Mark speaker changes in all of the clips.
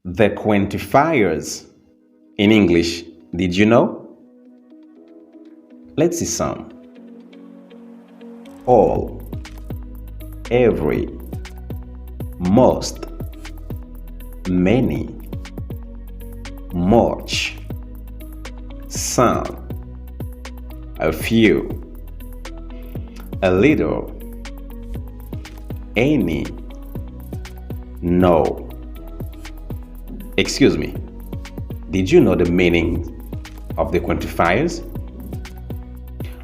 Speaker 1: The quantifiers in English, did you know? Let's see some. All, every, most, many, much, some, a few, a little, any, no. Excuse me, did you know the meaning of the quantifiers?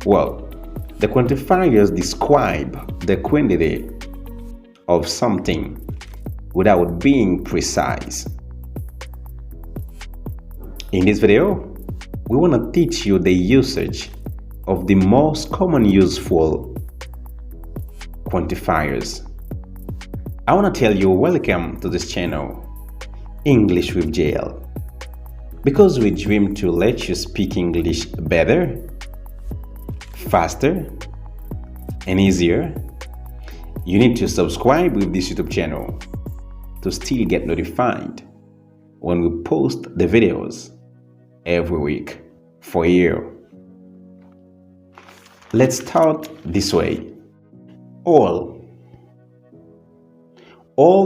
Speaker 1: Well, the quantifiers describe the quantity of something without being precise. In this video, we want to teach you the usage of the most common useful quantifiers. I want to tell you welcome to this channel, English with JL. Because we dream to let you speak English better, faster, and easier, you need to subscribe with this YouTube channel to still get notified when we post the videos every week for you. Let's start this way. All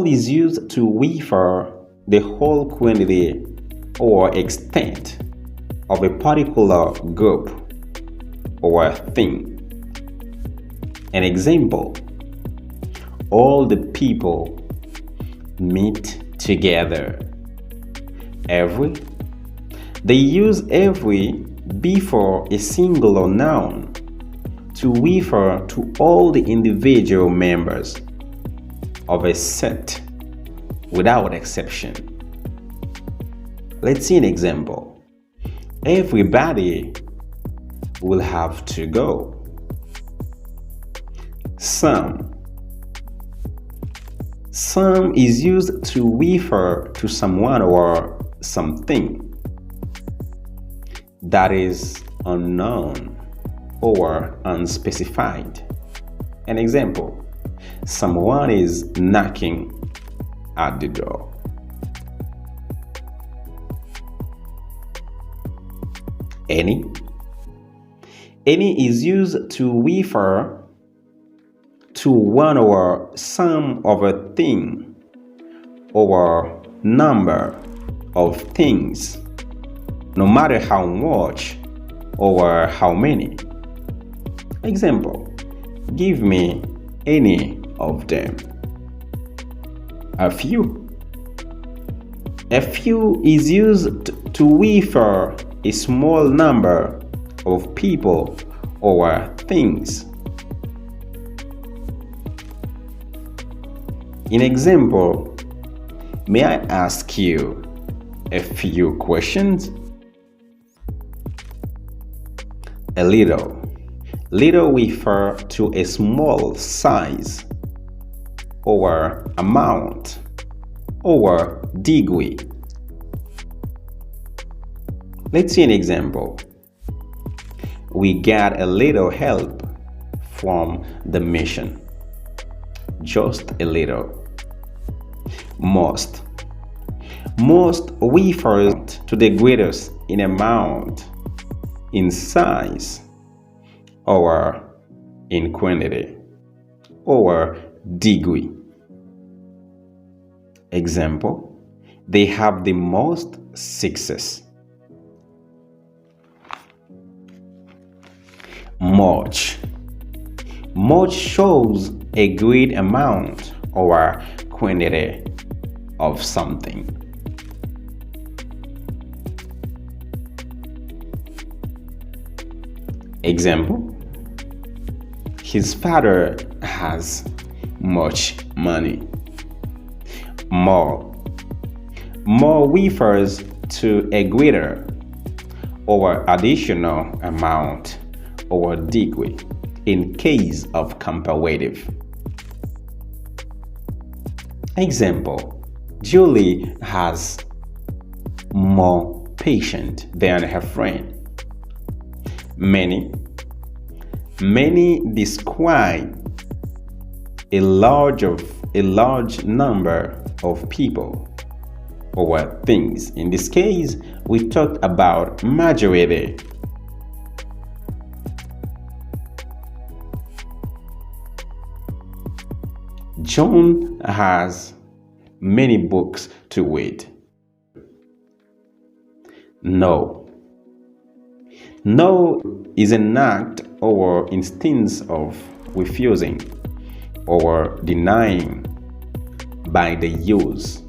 Speaker 1: is used to refer the whole quantity or extent of a particular group or thing. An example: all the people meet together. Every. They use every before a singular noun to refer to all the individual members of a set without exception. Let's see an example. Everybody will have to go. Some is used to refer to someone or something that is unknown or unspecified. An example: someone is knocking at the door. Any is used to refer to one or some of a thing or number of things, no matter how much or how many. Example: give me any of them. A few is used to refer a small number of people or things. In example, may I ask you a few questions? A little refer to a small size or amount or degree. Let's see an example. We got a little help from the mission. Just a little. Most refers to the greatest in amount, in size, or in quantity, or degree. Example: they have the most success. Much shows a great amount or quantity of something. Example: his father has much money. More refers to a greater or additional amount or degree in case of comparative. Example: Julie has more patience than her friend. Many describe a large number of people or things. In this case, we talked about majority. John has many books to read. No. No is an act or instance of refusing or denying by the use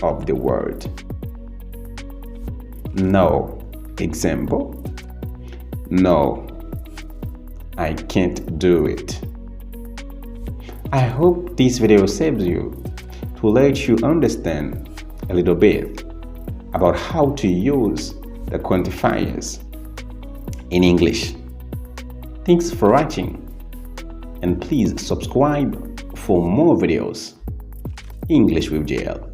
Speaker 1: of the word. No. Example: no, I can't do it. I hope this video saves you to let you understand a little bit about how to use the quantifiers in English. Thanks for watching, and please subscribe for more videos. English with JL.